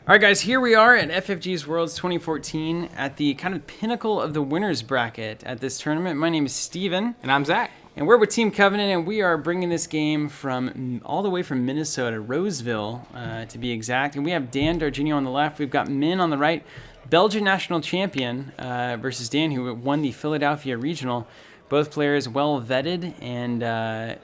All right, guys, here we are at FFG's Worlds 2014 at the kind of pinnacle of the winners bracket at this tournament. My name is Steven. And I'm Zach. And we're with Team Covenant, and we are bringing this game from all the way from Minnesota, Roseville, to be exact. And we have Dan Darginio on the left. We've got Minh on the right, Belgian national champion versus Dan, who won the Philadelphia Regional. Both players well vetted, and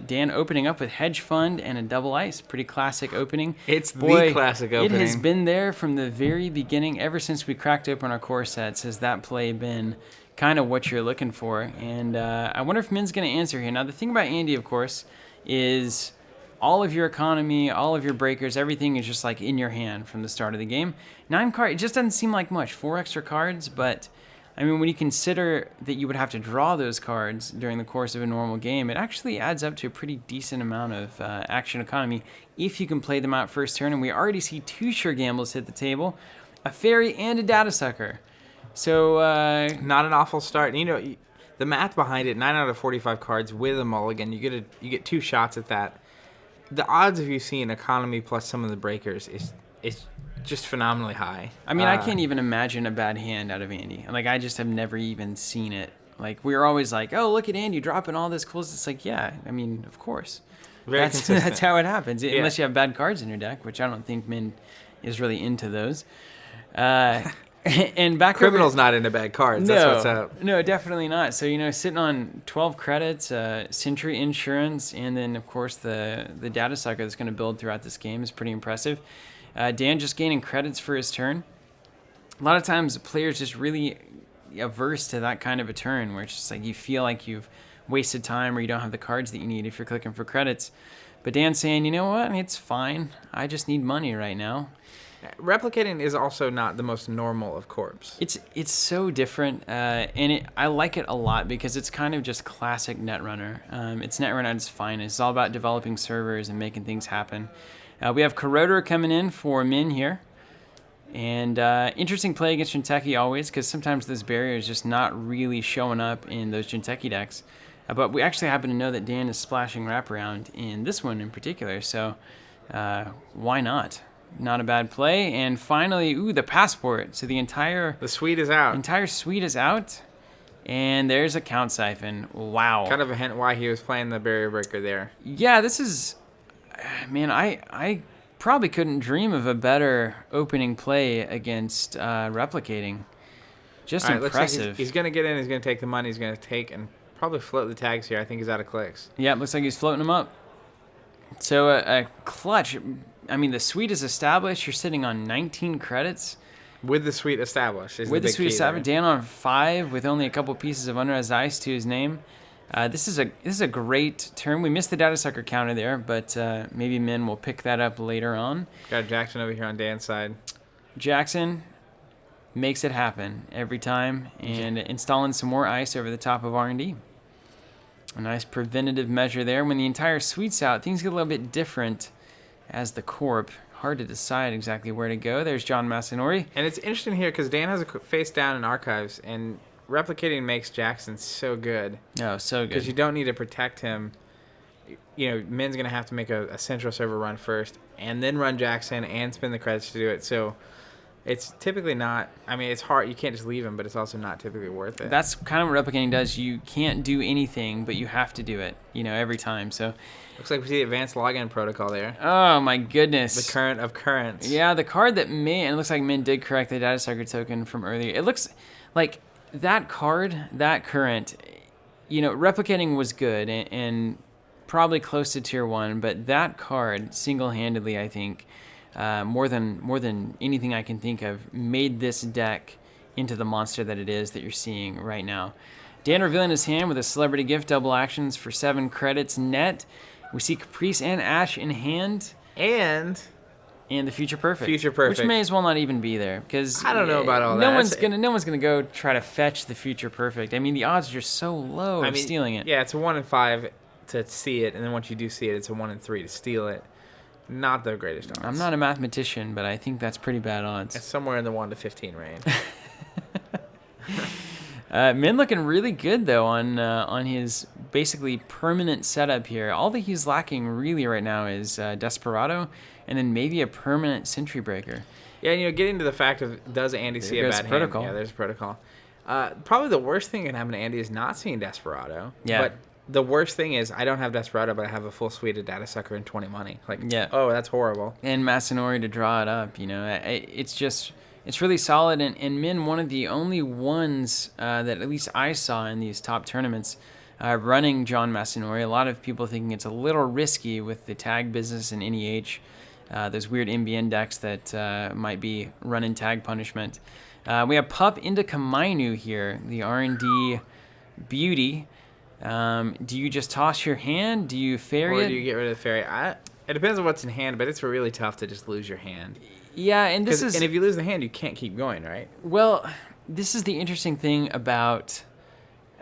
Dan opening up with Hedge Fund and a double ice. Pretty classic opening. It's the classic opening. It has been there from the very beginning, ever since we cracked open our core sets. Has that play been kind of what you're looking for? And I wonder if Minh's going to answer here. Now, the thing about Andy, of course, is all of your economy, all of your breakers, everything is just like in your hand from the start of the game. 9 cards, it just doesn't seem like much. 4 extra cards, but I mean, when you consider that you would have to draw those cards during the course of a normal game, it actually adds up to a pretty decent amount of action economy if you can play them out first turn. And we already see 2 sure gambles hit the table, a fairy and a data sucker. So not an awful start. You know, the math behind it: 9 out of 45 cards with a mulligan. You get 2 shots at that. The odds of you seeing economy plus some of the breakers is just phenomenally high. I mean, I can't even imagine a bad hand out of Andy. Like, I just have never even seen it. Like, we were always like, oh, look at Andy dropping all this cool. It's like, yeah, I mean, of course. Very consistent. That's how it happens, Yeah. unless you have bad cards in your deck, which I don't think Minh is really into those. And back Criminal's not into bad cards. That's what's up. No, definitely not. So, you know, sitting on 12 credits, Century Insurance, and then, of course, the data sucker that's going to build throughout this game is pretty impressive. Dan just gaining credits for his turn. A lot of times players just really averse to that kind of a turn where it's just like you feel like you've wasted time or you don't have the cards that you need if you're clicking for credits. But Dan's saying, you know what, it's fine. I just need money right now. Replicating is also not the most normal of corps. It's so different, and I like it a lot because it's kind of just classic Netrunner. It's Netrunner at its finest. It's all about developing servers and making things happen. We have Corroder coming in for Minh here. And interesting play against Jinteki always, because sometimes this barrier is just not really showing up in those Jinteki decks. But we actually happen to know that Dan is splashing Wraparound in this one in particular, so why not? Not a bad play. And finally, the Passport. So the suite is out. Entire suite is out. And there's a Count Siphon. Wow. Kind of a hint why he was playing the barrier breaker there. Yeah, this is... Man, I probably couldn't dream of a better opening play against Replicating. Just all right, impressive. Looks like he's going to get in. He's going to take the money. He's going to take and probably float the tags here. I think he's out of clicks. Yeah, looks like he's floating them up. So a clutch. I mean, the suite is established. You're sitting on 19 credits. With the suite established. With the suite established. Dan on 5 with only a couple pieces of Unrest Ice to his name. This is a great turn. We missed the data sucker counter there, but maybe Minh will pick that up later on. Got Jackson over here on Dan's side. Jackson makes it happen every time, and installing some more ice over the top of R&D. A nice preventative measure there. When the entire suite's out, things get a little bit different as the corp. Hard to decide exactly where to go. There's John Massinori. And it's interesting here because Dan has a face down in archives, and Replicating makes Jackson so good. Oh, so good. Because you don't need to protect him. You know, Minh's going to have to make a central server run first and then run Jackson and spend the credits to do it. So it's typically not, I mean, it's hard. You can't just leave him, but it's also not typically worth it. That's kind of what Replicating does. You can't do anything, but you have to do it, every time. So looks like we see the advanced login protocol there. Oh, my goodness. The current of currents. Yeah, the card that and it looks like Minh did correct the data sucker token from earlier. It looks like that card, that current, Replicating was good and probably close to tier 1, but that card single-handedly, I think, more than anything I can think of, made this deck into the monster that it is that you're seeing right now. Dan revealing his hand with a celebrity gift, double actions for 7 credits net. We see Caprice and Ash in hand. And the Future Perfect. Future Perfect. Which may as well not even be there, because I don't know about all that. No one's gonna go try to fetch the Future Perfect. I mean, the odds are just so low of stealing it. Yeah, it's a 1 in 5 to see it, and then once you do see it, it's a 1 in 3 to steal it. Not the greatest odds. I'm not a mathematician, but I think that's pretty bad odds. It's somewhere in the 1 to 15 range. Minh looking really good though on his basically permanent setup here. All that he's lacking really right now is Desperado, and then maybe a permanent Sentry Breaker. Yeah, getting to the fact of does Andy see a bad protocol. hand? Yeah, there's protocol. Probably the worst thing that can happen to Andy is not seeing Desperado. Yeah. But the worst thing is I don't have Desperado, but I have a full suite of Data Sucker and 20 money. Oh, that's horrible. And Masanori to draw it up, it's really solid. And Min, one of the only ones that at least I saw in these top tournaments running John Masanori. A lot of people thinking it's a little risky with the tag business and NEH. Those weird MBN decks that might be running tag punishment. We have Pup into Kamainu here, the R&D beauty. Do you just toss your hand? Do you ferry it? Or do you get rid of the ferry? It depends on what's in hand, but it's really tough to just lose your hand. Yeah, and and if you lose the hand, you can't keep going, right? Well, this is the interesting thing about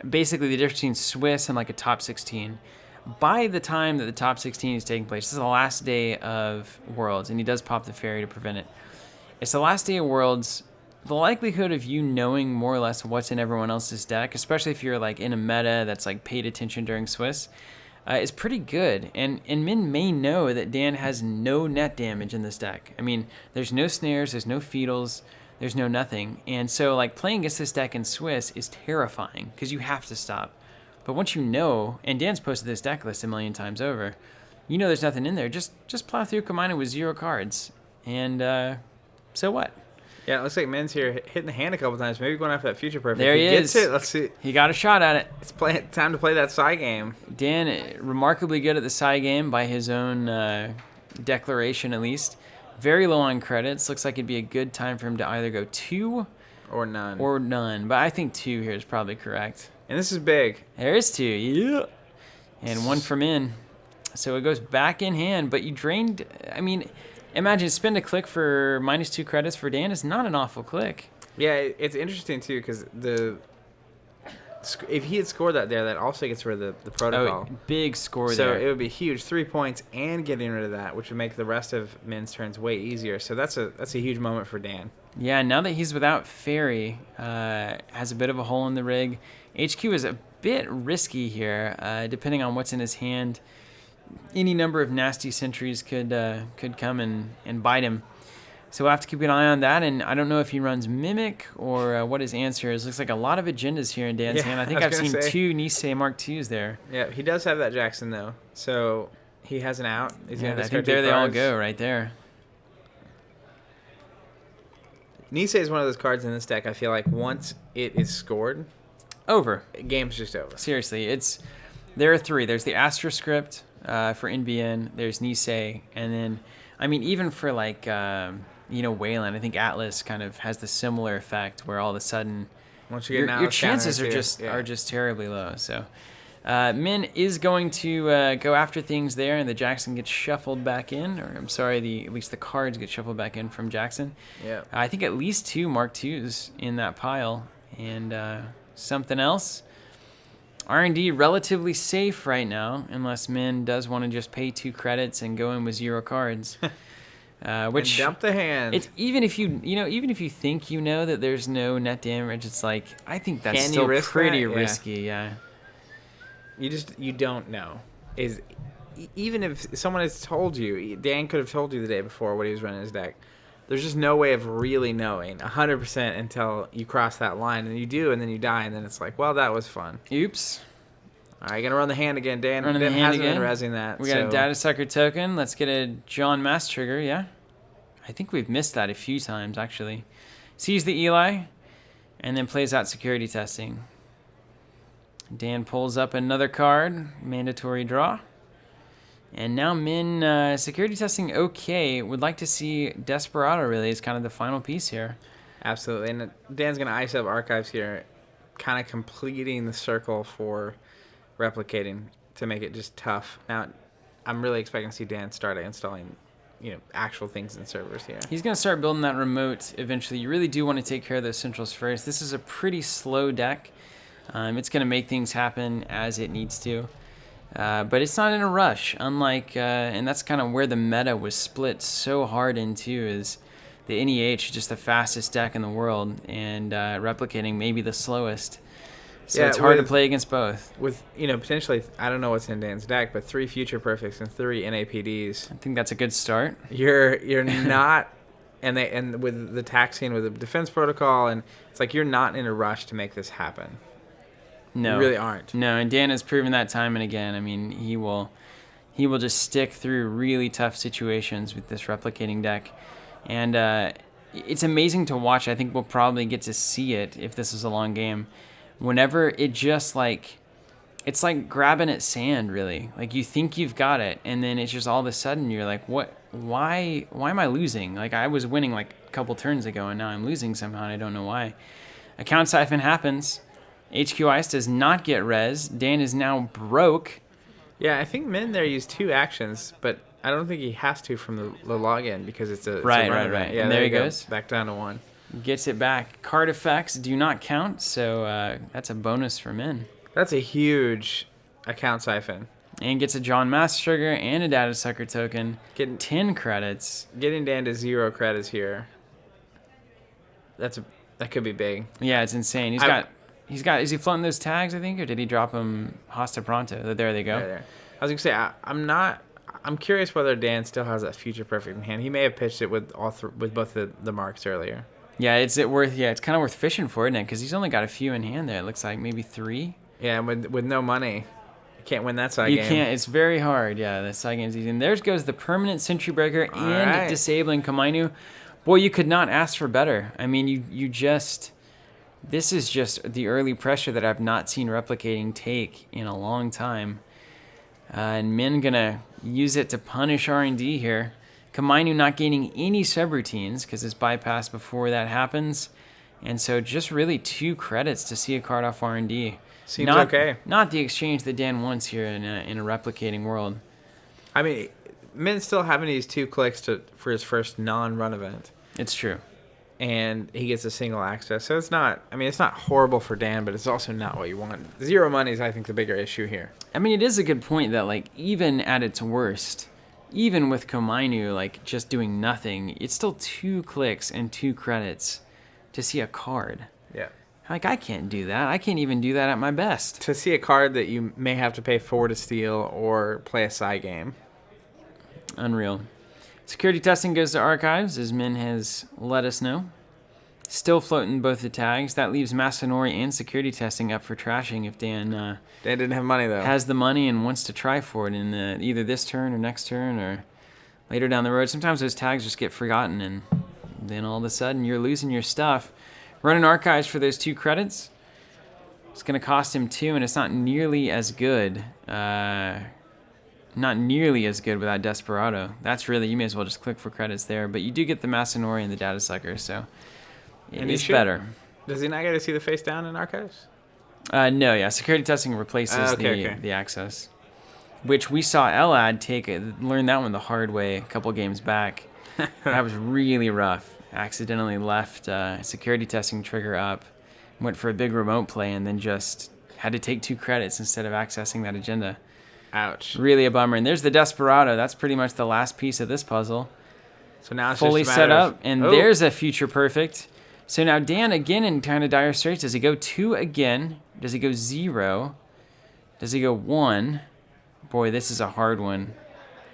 basically the difference between Swiss and like a top 16. By the time that the top 16 is taking place, this is the last day of Worlds, and he does pop the ferry to prevent it. It's the last day of Worlds. The likelihood of you knowing more or less what's in everyone else's deck, especially if you're like in a meta that's like paid attention during Swiss, is pretty good. And Min may know that Dan has no net damage in this deck. I mean, there's no snares, there's no feedals, there's no nothing. And so like playing against this deck in Swiss is terrifying because you have to stop. But once you know, and Dan's posted this deck list a million times over, you know there's nothing in there. Just plow through Kamainu with 0 cards. And so what? Yeah, it looks like Min's here hitting the hand a couple times, maybe going after that Future Perfect. There he is. Gets it. Let's see. He got a shot at it. It's time to play that side game. Dan, remarkably good at the side game by his own declaration at least. Very low on credits. Looks like it'd be a good time for him to either go 2 or none. But I think 2 here is probably correct. And this is big. There is 2, yeah. And 1 from in. So it goes back in hand, but you drained, I mean, imagine spend a click for -2 credits for Dan is not an awful click. Yeah, it's interesting too because if he had scored that there, that also gets rid of the protocol. Oh, big score so there. So it would be huge, 3 points and getting rid of that, which would make the rest of Min's turns way easier. So that's a huge moment for Dan. Yeah, now that he's without Fairy, has a bit of a hole in the rig. HQ is a bit risky here, depending on what's in his hand. Any number of nasty sentries could come and bite him. So we'll have to keep an eye on that, and I don't know if he runs Mimic or what his answer is. Looks like a lot of agendas here in Dan's hand. I think I've seen 2 Nisei Mark IIs there. Yeah, he does have that Jackson, though. So he has an out. I think there they all go right there. Nisei is one of those cards in this deck, I feel like once it is scored, over. Game's just over. Seriously, there are 3. There's the Astra script for NBN, there's Nisei, and then, I mean, even for like, Wayland, I think Atlas kind of has the similar effect where all of a sudden once you get your chances are just terribly low. So Min is going to go after things there, and the Jackson gets shuffled back in, or I'm sorry, at least the cards get shuffled back in from Jackson. Yeah. I think at least 2 Mark IIs in that pile, and something else. R&D relatively safe right now, unless Min does want to just pay 2 credits and go in with 0 cards. Which and dump the hand. It's even if you think you know that there's no net damage, it's like I think that's still pretty risky. Yeah. You don't know. Even if someone has told you, Dan could have told you the day before what he was running his deck. There's just no way of really knowing 100% until you cross that line, and you do, and then you die, and then it's like, well, that was fun. Oops. All right, gonna run the hand again, Dan. Running Dan the hand hasn't again. been rezzing that. We got a Data Sucker token. Let's get a John Mass trigger. Yeah, I think we've missed that a few times actually. Sees the Eli, and then plays out security testing. Dan pulls up another card, mandatory draw. And now Min, security testing okay. Would like to see Desperado really is kind of the final piece here. Absolutely. And Dan's going to ice up Archives here, kind of completing the circle for replicating to make it just tough. Now, I'm really expecting to see Dan start installing, actual things in servers here. He's going to start building that remote eventually. You really do want to take care of those centrals first. This is a pretty slow deck. It's going to make things happen as it needs to. But it's not in a rush, unlike, and that's kind of where the meta was split so hard into, is the NEH, just the fastest deck in the world, and replicating maybe the slowest. So it's hard to play against both. With, potentially, I don't know what's in Dan's deck, but 3 Future Perfects and 3 NAPDs. I think that's a good start. You're not, and with the taxing, with the defense protocol, and it's like you're not in a rush to make this happen. No. You really aren't. No, and Dan has proven that time and again. I mean, he will just stick through really tough situations with this replicating deck. And it's amazing to watch. I think we'll probably get to see it if this is a long game. Whenever it just it's like grabbing at sand, really. Like you think you've got it, and then it's just all of a sudden you're like, what? Why am I losing? Like I was winning like a couple turns ago, and now I'm losing somehow, and I don't know why. Account siphon happens. HQ Ice does not get res. Dan is now broke. Yeah, I think Minh there used 2 actions, but I don't think he has to from the login because it's a right. Yeah, and there he goes. Back down to 1. Gets it back. Card effects do not count, so that's a bonus for Minh. That's a huge account siphon. And gets a John Master Trigger and a Data Sucker token. Getting 10 credits. Getting down to 0 credits here. That could be big. Yeah, it's insane. He's got. Is he floating those tags? I think, or did he drop them Hasta Pronto? There they go. Right there. I was gonna say I'm curious whether Dan still has that Future Perfect in hand. He may have pitched it with with both the marks earlier. Yeah, it's kind of worth fishing for, isn't it? Because he's only got a few in hand there. It looks like maybe 3. Yeah, with no money, you can't win that side game. You can't. It's very hard. Yeah, the side game's easy. And there goes the permanent Sentry Breaker and disabling Kamainu. Boy, you could not ask for better. I mean, you just... This is just the early pressure that I've not seen replicating take in a long time. And Minh gonna use it to punish R&D here. Kamainu not gaining any subroutines because it's bypassed before that happens. And so just really 2 credits to see a card off R&D. Seems okay. Not the exchange that Dan wants here in a replicating world. I mean, Minh's still having these 2 clicks for his first non-run event. It's true. And he gets a single access. So it's not horrible for Dan, but it's also not what you want. 0 money is, I think, the bigger issue here. I mean, it is a good point that, like, even at its worst, even with Kamainu, like, just doing nothing, it's still 2 clicks and 2 credits to see a card. Yeah. Like, I can't do that. I can't even do that at my best. To see a card that you may have to pay 4 to steal or play a side game. Unreal. Security testing goes to archives, as Minh has let us know. Still floating both the tags. That leaves Masanori and security testing up for trashing if Dan Dan didn't have money, though. Has the money and wants to try for it in either this turn or next turn or later down the road. Sometimes those tags just get forgotten, and then all of a sudden you're losing your stuff. Running archives for those 2 credits. It's going to cost him 2, and it's not nearly as good. Not nearly as good without Desperado. That's really, you may as well just click for credits there. But you do get the Masanori and the Data Sucker, so it's better. Does he not get to see the face down in archives? No, yeah. Security testing replaces the access, which we saw Elad learn that one the hard way a couple games back. That was really rough. Accidentally left security testing trigger up, went for a big remote play, and then just had to take 2 credits instead of accessing that agenda. Ouch. Really a bummer. And there's the Desperado. That's pretty much the last piece of this puzzle. So now it's fully just set up, and there's a Future Perfect. So now Dan again in kind of dire straits. Does he go 2 again? Does he go 0? Does he go 1? Boy, this is a hard one.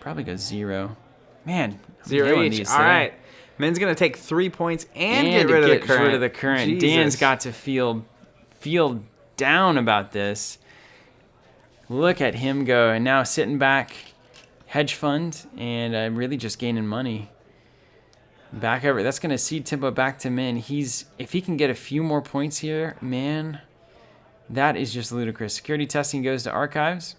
Probably go 0. Man, 0 each. All right. Minh's going to take 3 points and get rid of the current. Jesus. Dan's got to feel down about this. Look at him go. And now sitting back, hedge fund, and really just gaining money. Back over. That's going to seed tempo back to Minh. If he can get a few more points here, man, that is just ludicrous. Security testing goes to archives.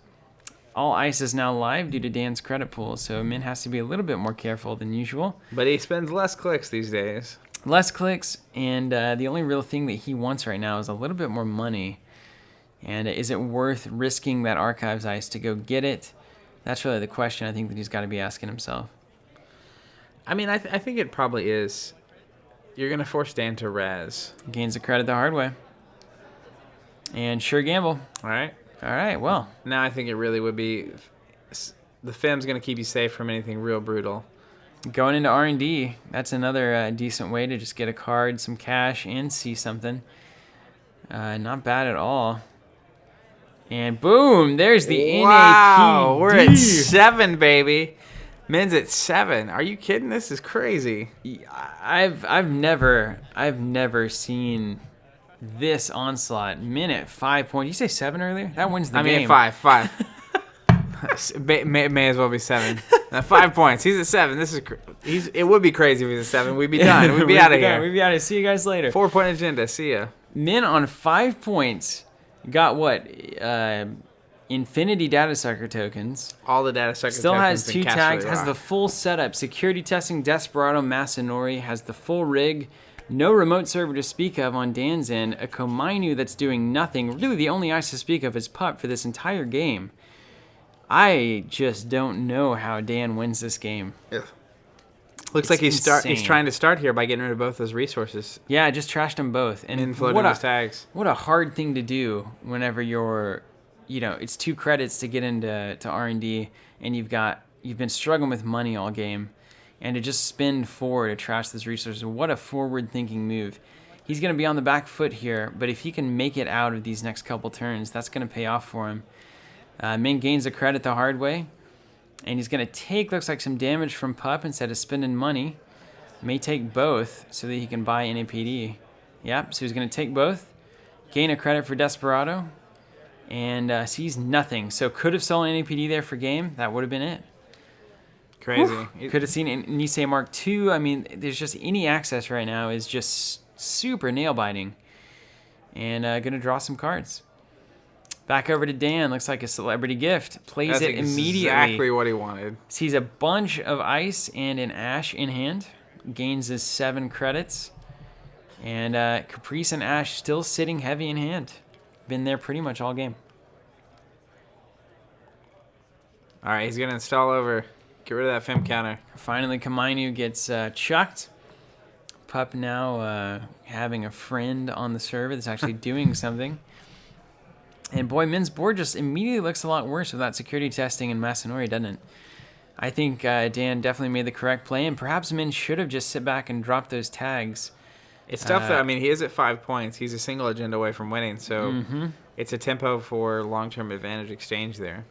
All ice is now live due to Dan's credit pool, so Minh has to be a little bit more careful than usual. But he spends less clicks these days. Less clicks, and the only real thing that he wants right now is a little bit more money. And is it worth risking that archives ice to go get it? That's really the question I think that he's got to be asking himself. I mean, I think it probably is. You're going to force Dan to res. Gains the credit the hard way. And sure gamble. All right, well. Now I think it really would be... The FEM's going to keep you safe from anything real brutal. Going into R&D, that's another decent way to just get a card, some cash, and see something. Not bad at all. And boom, there's the Wow, NAPD. we're at 7, baby. Men's at 7. Are you kidding? This is crazy. I've never seen this onslaught. Men at 5 points. You say 7 earlier? That wins the game. At 5. may as well be 7. 5 points. He's at 7. It would be crazy if he was at 7. We'd be done. We'd be out of here. We'd be out of here. See you guys later. 4-point agenda. See ya. Men on 5 points got what? Infinity data sucker tokens. All the data sucker Still tokens. has 2 tags. Has the full setup. Security testing. Desperado Masanori has the full rig. No remote server to speak of on Dan's end. A Komainu that's doing nothing. Really, the only ice to speak of is Pup for this entire game. I just don't know how Dan wins this game. Ugh. Looks like he's trying to start here by getting rid of both those resources. Yeah, I just trashed them both. And floating those tags. What a hard thing to do whenever you're, it's 2 credits to get into R&D, and you've been struggling with money all game, and to just spend 4 to trash those resources. What a forward-thinking move. He's going to be on the back foot here, but if he can make it out of these next couple turns, that's going to pay off for him. Minh gains a credit the hard way, and he's going to take, looks like, some damage from Pup instead of spending money. May take both so that he can buy NAPD. Yep, so he's going to take both, gain a credit for Desperado, and sees nothing. So could have stolen NAPD there for game. That would have been it. Crazy. Could have seen Nisei Mark II. I mean, there's just any access right now is just super nail-biting. And going to draw some cards. Back over to Dan. Looks like a celebrity gift. Plays it immediately. Exactly what he wanted. Sees a bunch of ice and an ash in hand. Gains his 7 credits. And Caprice and Ash still sitting heavy in hand. Been there pretty much all game. All right, he's going to install over. Get rid of that Fem counter. Finally, Komainu gets chucked. Pup now having a friend on the server that's actually doing something. And boy, Min's board just immediately looks a lot worse without security testing and Masanori, doesn't it? I think Dan definitely made the correct play, and perhaps Min should have just sit back and dropped those tags. It's tough, though. I mean, he is at 5 points. He's a single agenda away from winning, so it's a tempo for long-term advantage exchange there.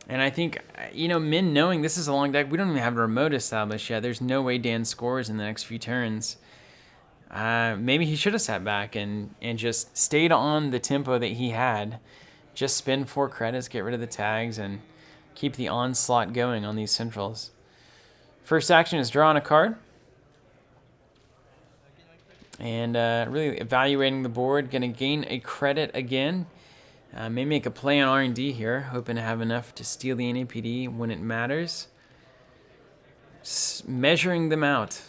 And I think, Min knowing this is a long deck, we don't even have a remote established yet. There's no way Dan scores in the next few turns. Maybe he should have sat back and just stayed on the tempo that he had. Just spend 4 credits, get rid of the tags, and keep the onslaught going on these centrals. First action is draw on a card. And really evaluating the board. Going to gain a credit again. May make a play on R&D here. Hoping to have enough to steal the NAPD when it matters. Measuring them out.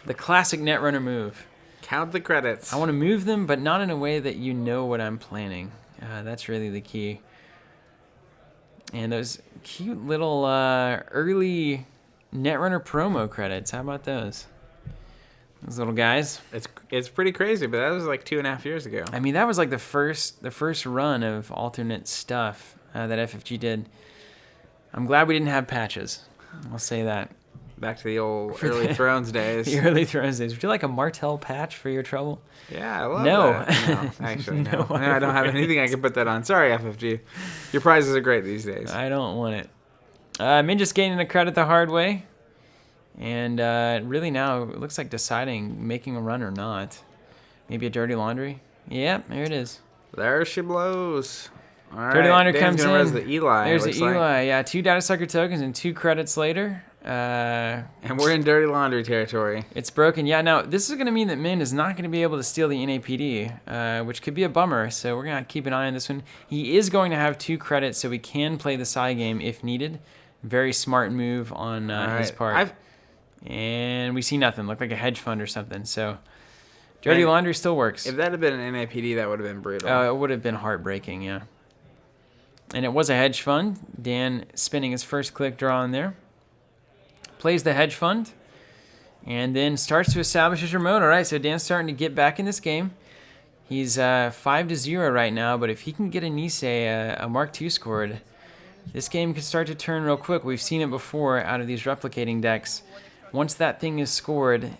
The classic Netrunner move. Count the credits. I want to move them, but not in a way that you know what I'm planning. That's really the key. And those cute little early Netrunner promo credits. How about those? Those little guys. It's pretty crazy, but that was like 2.5 years ago. I mean, that was like the first run of alternate stuff that FFG did. I'm glad we didn't have patches. I'll say that. Back to the old early Thrones days. The early Thrones days. Would you like a Martell patch for your trouble? Yeah, I love that. No, actually, no. No, I don't have anything I can put that on. Sorry, FFG. Your prizes are great these days. I don't want it. Min just gaining a credit the hard way. And really now it looks like deciding making a run or not. Maybe a Dirty Laundry. Yep, there it is. There she blows. All right. Dirty Laundry Dan's comes gonna in. Res the Eli. There's the Eli. Yeah, 2 data sucker tokens and 2 credits later. And we're in Dirty Laundry territory. It's broken. Yeah, now this is going to mean that Min is not going to be able to steal the NAPD, which could be a bummer. So we're going to keep an eye on this one. He is going to have 2 credits, so he can play the side game if needed. Very smart move on his part. And we see nothing. Looked like a hedge fund or something. So Dirty Laundry still works. If that had been an NAPD, that would have been brutal. It would have been heartbreaking, yeah. And it was a hedge fund. Dan spinning his first click draw in there. Plays the hedge fund. And then starts to establish his remote. All right, so Dan's starting to get back in this game. He's 5-0 right now, but if he can get a Nisei, a Mark II scored, this game can start to turn real quick. We've seen it before out of these replicating decks. Once that thing is scored,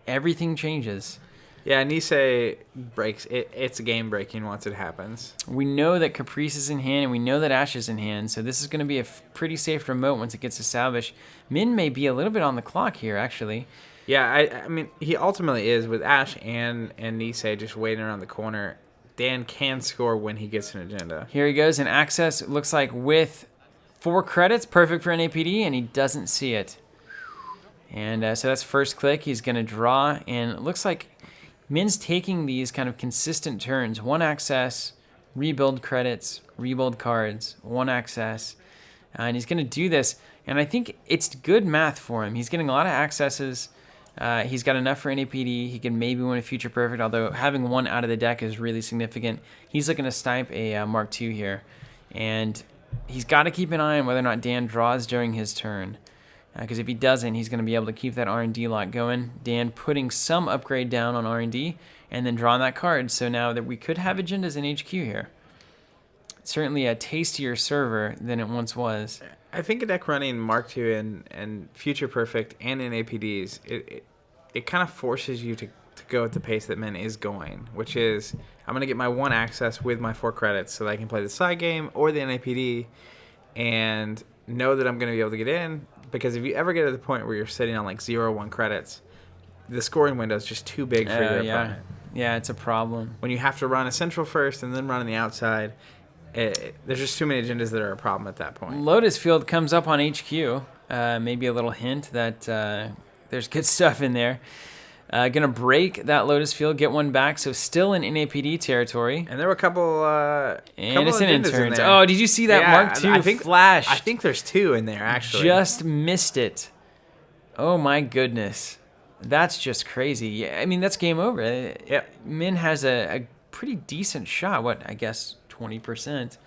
everything changes. Yeah, Nisei breaks it. It's game breaking once it happens. We know that Caprice is in hand, and we know that Ash is in hand, so this is going to be a pretty safe remote once it gets established. Min may be a little bit on the clock here, actually. Yeah, I mean, he ultimately is with Ash and Nisei just waiting around the corner. Dan can score when he gets an agenda. Here he goes, and access looks like with 4 credits, perfect for NAPD, and he doesn't see it. And so that's first click. He's going to draw, and it looks like Min's taking these kind of consistent turns. 1 access, rebuild credits, rebuild cards, 1 access. And he's going to do this, and I think it's good math for him. He's getting a lot of accesses. He's got enough for NAPD. He can maybe win a future perfect, although having 1 out of the deck is really significant. He's looking to snipe a Mark II here, and he's got to keep an eye on whether or not Dan draws during his turn. Because if he doesn't, he's going to be able to keep that R&D lot going. Dan putting some upgrade down on R&D and then drawing that card. So now that we could have agendas in HQ here. Certainly a tastier server than it once was. I think a deck running Mark II and Future Perfect and in APDs, it kind of forces you to go at the pace that Min is going, which is I'm going to get my 1 access with my 4 credits so that I can play the side game or the NAPD and know that I'm going to be able to get in. Because if you ever get to the point where you're sitting on like 0 or 1 credits, the scoring window is just too big for your opponent. Yeah, it's a problem. When you have to run a central first and then run on the outside, there's just too many agendas that are a problem at that point. Lotus Field comes up on HQ. Maybe a little hint that there's good stuff in there. Gonna break that Lotus Field, get 1 back, so still in NAPD territory. And there were a couple innocent interns. In Oh, did you see that Mark II flash? I think there's 2 in there, actually. Just missed it. Oh, my goodness. That's just crazy. Yeah, I mean, that's game over. Yep. Min has a pretty decent shot, I guess 20%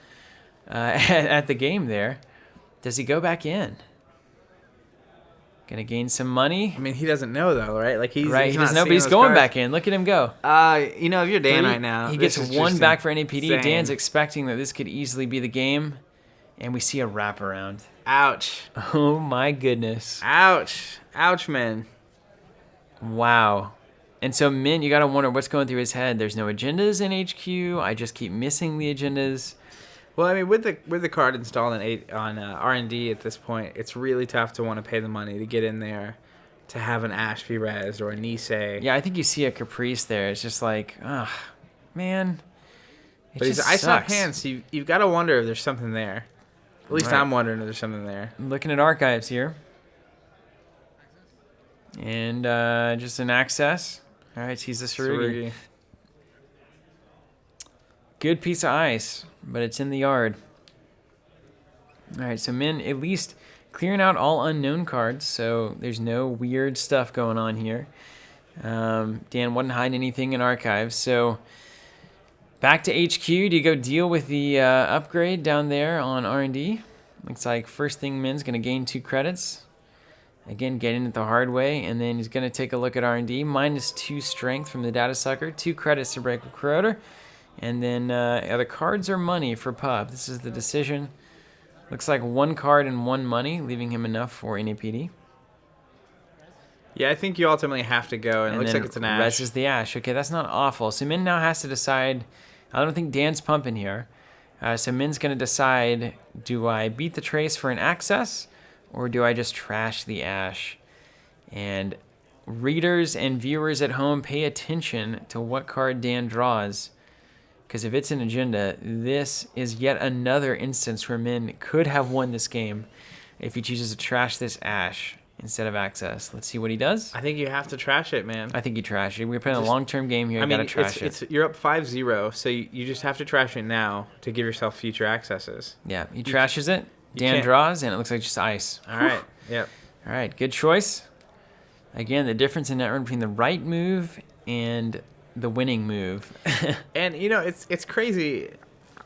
at the game there. Does he go back in? Gonna gain some money. I mean, he doesn't know though, right? Like he doesn't know, but he's going back in. Look at him go. You know, if you're Dan right now, he gets 1 back for NAPD. Insane. Dan's expecting that this could easily be the game, and we see a wraparound. Ouch! Oh my goodness! Ouch, man! Wow. And so Min, you gotta wonder what's going through his head. There's no agendas in HQ. I just keep missing the agendas. Well, I mean, with the card installed on R&D at this point, it's really tough to want to pay the money to get in there to have an Ash be res or a Nisei. Yeah, I think you see a Caprice there. It's just like, man. But he's ice up hands, so you've got to wonder if there's something there. At least I'm wondering if there's something there. I'm looking at archives here. And just an access. All right, sees the Sarugi. Good piece of ice, but it's in the yard. All right, so Min at least clearing out all unknown cards, so there's no weird stuff going on here. Dan wasn't hiding anything in archives, so back to HQ. Do you go deal with the upgrade down there on R&D? Looks like first thing Min's going to gain 2 credits. Again, getting it the hard way, and then he's going to take a look at R&D. -2 strength from the Data Sucker, 2 credits to break with Corroder. And then other cards or money for Pub. This is the decision. Looks like 1 card and 1 money, leaving him enough for NAPD. Yeah, I think you ultimately have to go, and it looks like it's an Ash. Res is the Ash. Okay, that's not awful. So Min now has to decide. I don't think Dan's pumping here. So Min's going to decide, do I beat the Trace for an access, or do I just trash the Ash? And readers and viewers at home, pay attention to what card Dan draws. Because if it's an agenda, this is yet another instance where Min could have won this game if he chooses to trash this Ash instead of access. Let's see what he does. I think you have to trash it, man. I think you trash it. We're playing a long-term game here. You gotta trash it. You're up 5-0, so you just have to trash it now to give yourself future accesses. Yeah, he trashes it. Dan draws, and it looks like just ice. All right. Yep. All right, good choice. Again, the difference in Netrunner between the right move and the winning move. And you know, it's crazy.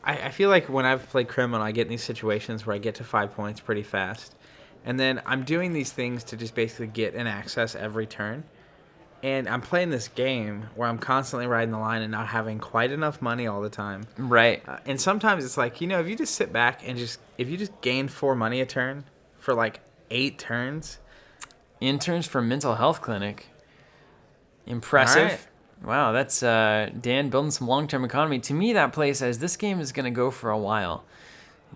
I feel like when I've played Criminal, I get in these situations where I get to 5 points pretty fast, and then I'm doing these things to just basically get an access every turn. And I'm playing this game where I'm constantly riding the line and not having quite enough money all the time. Right. And sometimes it's like, you know, if you just sit back and if you just gain 4 money a turn for like 8 turns. Interns for mental health clinic. Impressive. Wow, that's Dan building some long-term economy. To me, that play says this game is going to go for a while.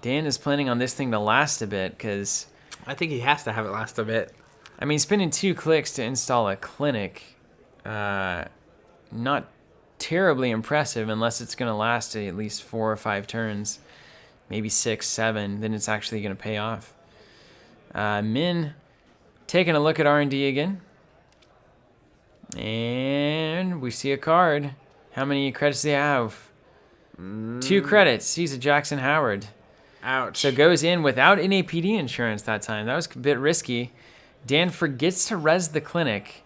Dan is planning on this thing to last a bit because, I think he has to have it last a bit. I mean, spending 2 clicks to install a clinic, not terribly impressive unless it's going to last at least 4 or 5 turns, maybe 6, 7. Then it's actually going to pay off. Min taking a look at R&D again. And we see a card. How many credits do they have? 2 credits. He's a Jackson Howard. Ouch. So goes in without NAPD insurance that time. That was a bit risky. Dan forgets to res the clinic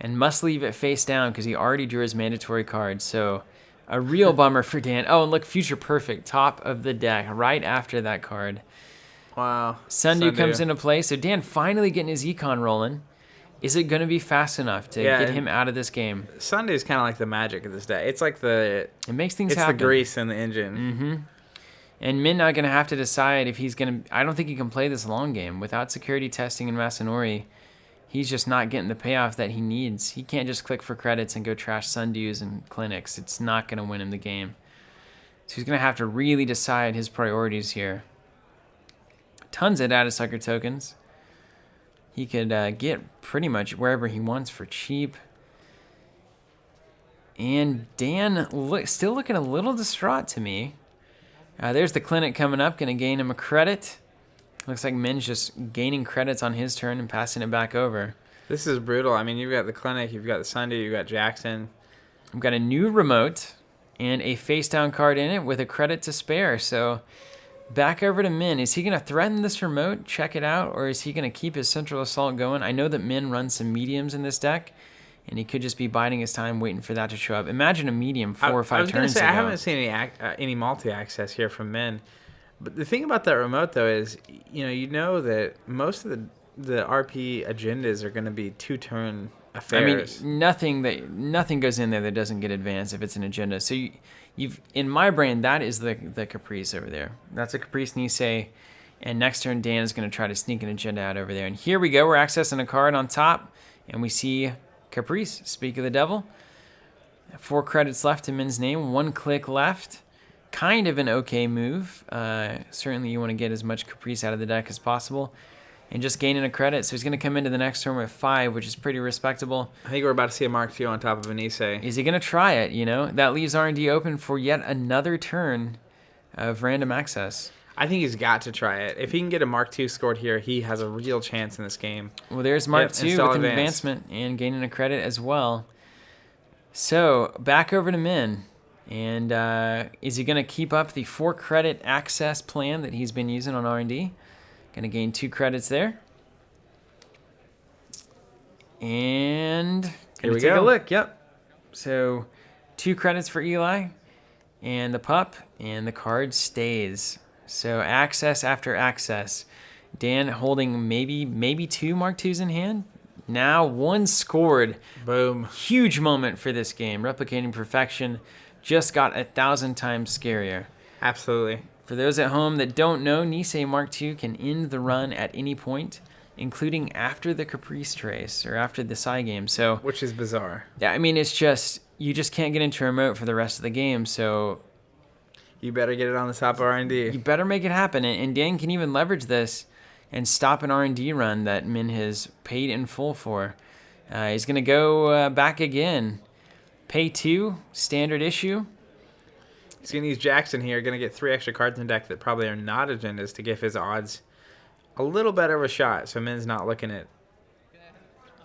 and must leave it face down because he already drew his mandatory card. So a real bummer for Dan. Oh, and look, Future Perfect, top of the deck, right after that card. Wow. Sundew comes into play. So Dan finally getting his econ rolling. Is it going to be fast enough to get him out of this game? Sunday is kind of like the magic of this day. It's like it makes things happen. It's the grease in the engine. Mm-hmm. And Min not going to have to decide if he's going to... I don't think he can play this long game. Without security testing in Masanori, he's just not getting the payoff that he needs. He can't just click for credits and go trash Sundews and clinics. It's not going to win him the game. So he's going to have to really decide his priorities here. Tons of data sucker tokens. He could get pretty much wherever he wants for cheap. And Dan still looking a little distraught to me. There's the clinic coming up, going to gain him a credit. Looks like Min's just gaining credits on his turn and passing it back over. This is brutal. I mean, you've got the clinic, you've got the Sunday, you've got Jackson. We've got a new remote and a face-down card in it with a credit to spare. So back over to Min. Is he going to threaten this remote, check it out, or is he going to keep his Central Assault going? I know that Min runs some mediums in this deck, and he could just be biding his time waiting for that to show up. Imagine a medium 4 or 5 turns ago. I haven't seen any multi-access here from Min. But the thing about that remote, though, is you know that most of the RP agendas are going to be 2-turn affairs. I mean, nothing goes in there that doesn't get advanced if it's an agenda. So you've in my brain, that is the Caprice over there. That's a Caprice Nisei, and next turn Dan is going to try to sneak an agenda out over there. And here we go. We're accessing a card on top, and we see Caprice, Speak of the Devil. 4 credits left to Min's name, 1 click left. Kind of an okay move. Certainly you want to get as much Caprice out of the deck as possible. And just gaining a credit. So he's going to come into the next turn with 5, which is pretty respectable. I think we're about to see a Mark II on top of an Nisei. Is he going to try it, That leaves R&D open for yet another turn of random access. I think he's got to try it. If he can get a Mark II scored here, he has a real chance in this game. Well, there's Mark II with an advancement and gaining a credit as well. So, back over to Min. And is he going to keep up the 4 credit access plan that he's been using on R&D? Going to gain 2 credits there. And here we take go. a look. Yep. So 2 credits for Eli and the pup, and the card stays. So access after access. Dan holding maybe 2 Mark IIs in hand. Now 1 scored. Boom. Huge moment for this game. Replicating Perfection just got 1,000 times scarier. Absolutely. For those at home that don't know, Nisei Mark II can end the run at any point, including after the Caprice Trace or after the Psy game. So, which is bizarre. Yeah, I mean, it's just, you just can't get into a remote for the rest of the game. So you better get it on the top of R&D. You better make it happen. And Dan can even leverage this and stop an R&D run that Min has paid in full for. He's going to go back again. Pay 2, standard issue. He's going to use Jackson here. Going to get 3 extra cards in deck that probably are not agendas to give his odds a little better of a shot. So Min's not looking at,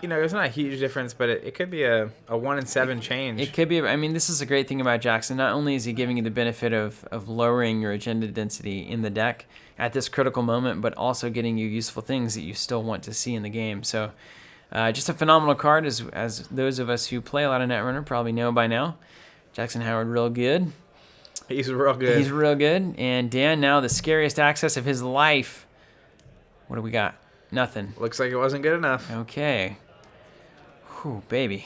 it's not a huge difference, but it could be a 1 in 7 change. It could be. I mean, this is a great thing about Jackson. Not only is he giving you the benefit of lowering your agenda density in the deck at this critical moment, but also getting you useful things that you still want to see in the game. So just a phenomenal card, as those of us who play a lot of Netrunner probably know by now. Jackson Howard, real good. He's real good. He's real good. And Dan, now the scariest access of his life. What do we got? Nothing. Looks like it wasn't good enough. Okay. Whew, baby.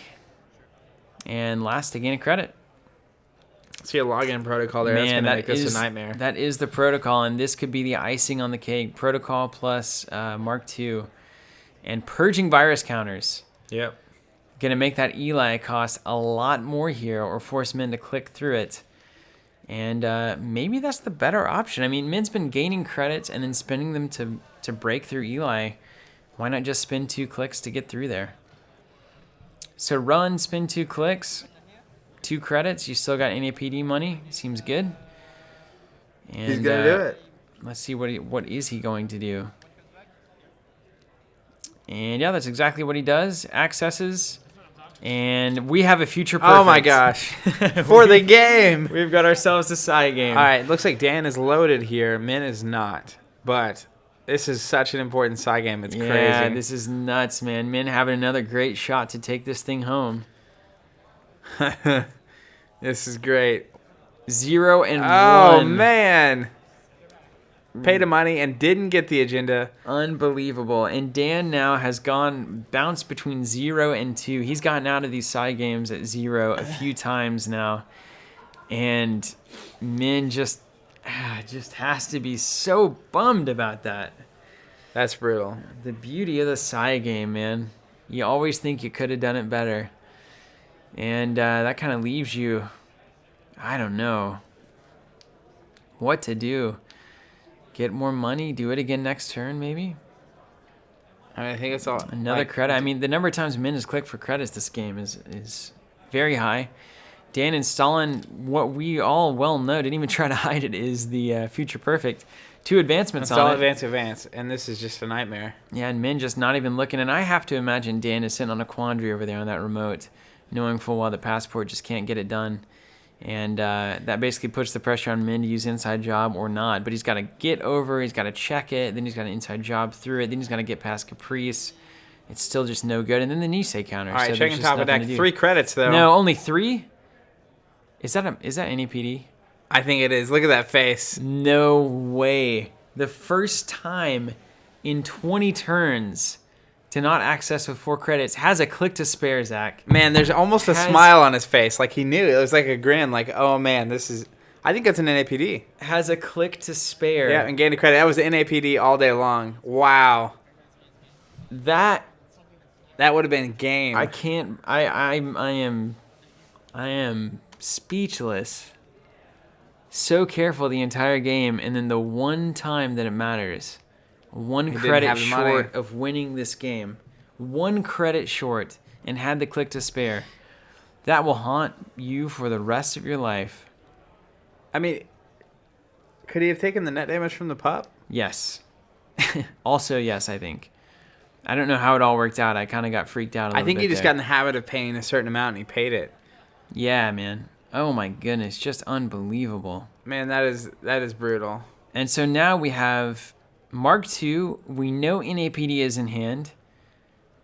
And last, to gain a credit. See a login protocol there. That's going to make this a nightmare. That is the protocol, and this could be the icing on the cake. Protocol plus Mark II. And purging virus counters. Yep. Gonna make that Eli cost a lot more here, or force Min to click through it. And maybe that's the better option. I mean, Min's been gaining credits and then spending them to break through Eli. Why not just spend 2 clicks to get through there? So run, spend 2 clicks, 2 credits. You still got NAPD money. Seems good. And, He's gonna do it. Let's see what is he going to do. And yeah, that's exactly what he does. Accesses. And we have a future perfect. Oh my gosh. For the game. We've got ourselves a side game. All right, looks like Dan is loaded here. Min is not. But this is such an important side game. It's crazy. Yeah, this is nuts, man. Min having another great shot to take this thing home. This is great. 0 and 1. Oh, man. Paid the money and didn't get the agenda. Unbelievable. And Dan now has bounced between 0 and 2. He's gotten out of these side games at 0 a few times now. And Min just has to be so bummed about that. That's brutal. The beauty of the side game, man. You always think you could have done it better. And that kind of leaves you, I don't know, what to do. Get more money, do it again next turn, maybe? I mean, I think it's all... Another credit. I mean, the number of times Min has clicked for credits this game is very high. Dan installing what we all well know, didn't even try to hide it, is the Future Perfect. 2 advancements on it. Advance, and this is just a nightmare. Yeah, and Min just not even looking. And I have to imagine Dan is sitting on a quandary over there on that remote, knowing full well the Passport just can't get it done. And that basically puts the pressure on Min to use inside job or not. But he's got to get over, he's got to check it, then he's got an inside job through it, then he's got to get past Caprice. It's still just no good. And then the Nisei counter. All right, so checking top of deck. 3 credits, though. No, only 3? Is that NAPD? I think it is. Look at that face. No way. The first time in 20 turns to not access with 4 credits has a click to spare, Zach. Man, there's almost a smile on his face. Like he knew. It was like a grin. Like, oh, man, this is... I think that's an NAPD. Has a click to spare. Yeah, and gained a credit. That was the NAPD all day long. Wow. That would have been game. I can't... I am speechless. So careful the entire game, and then the one time that it matters, 1 credit short of winning this game, 1 credit short, and had the click to spare. That will haunt you for the rest of your life. I mean, could he have taken the net damage from the pup? Yes. Also, yes, I think. I don't know how it all worked out. I kind of got freaked out a little bit. I think he just there. got in the habit of paying a certain amount, and he paid it. Yeah, man. Oh my goodness, just unbelievable. Man, that is brutal. And so now we have Mark II. We know NAPD is in hand.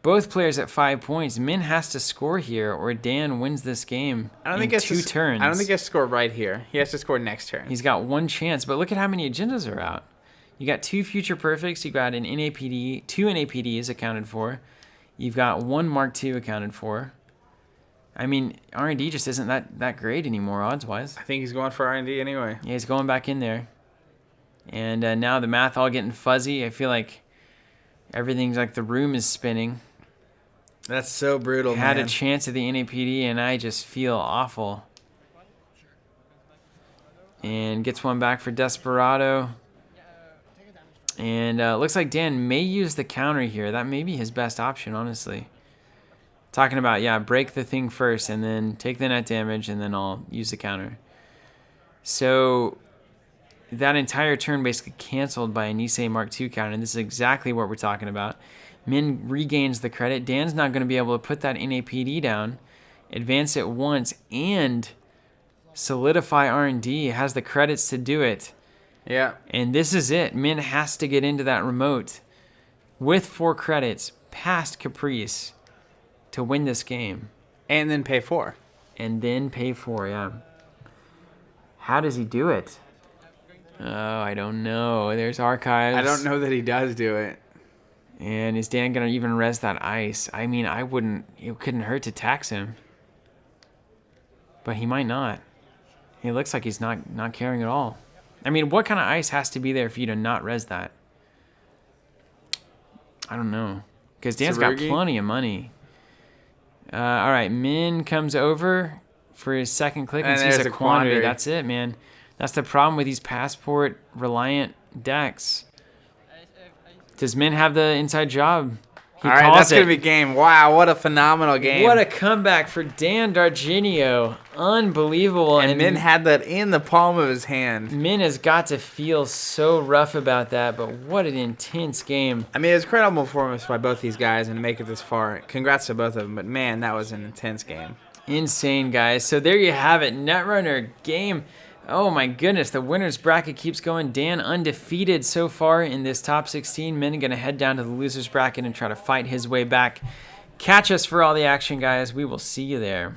Both players at 5 points. Min has to score here, or Dan wins this game in 2 turns. I don't think he has to score right here. He has to score next turn. He's got 1 chance, but look at how many agendas are out. You got 2 Future Perfects. You got an NAPD, 2 NAPDs accounted for. You've got 1 Mark II accounted for. I mean, R&D just isn't that great anymore, odds-wise. I think he's going for R&D anyway. Yeah, he's going back in there. And now the math all getting fuzzy. I feel like everything's like the room is spinning. That's so brutal, man. Had a chance at the NAPD, and I just feel awful. And gets one back for Desperado. And looks like Dan may use the counter here. That may be his best option, honestly. Talking about, yeah, break the thing first and then take the net damage and then I'll use the counter. So that entire turn basically canceled by a Nisei Mark II counter, and this is exactly what we're talking about. Min regains the credit. Dan's not going to be able to put that NAPD down, advance it once, and solidify R&D. Has the credits to do it. Yeah. And this is it. Min has to get into that remote with 4 credits past Caprice to win this game. And then pay 4. And then pay 4, yeah. How does he do it? Oh, I don't know. There's archives. I don't know that he does do it. And is Dan going to even res that ice? I mean, it couldn't hurt to tax him. But he might not. He looks like he's not caring at all. I mean, what kind of ice has to be there for you to not res that? I don't know. Because Dan's got plenty of money. All right, Min comes over for his second click and And sees there's a a quandary. quandary. That's it, man. That's the problem with these passport reliant decks. Does Min have the inside job? He All right, calls that's it. going to be game. Wow, what a phenomenal game. What a comeback for Dan Darginio. Unbelievable. And Min had that in the palm of his hand. Min has got to feel so rough about that, but what an intense game. I mean, it was incredible performance by both these guys and to make it this far. Congrats to both of them, but man, that was an intense game. Insane, guys. So there you have it. Netrunner game. Oh my goodness, the winner's bracket keeps going. Dan undefeated so far in this top 16. Min going to head down to the loser's bracket and try to fight his way back. Catch us for all the action, guys. We will see you there.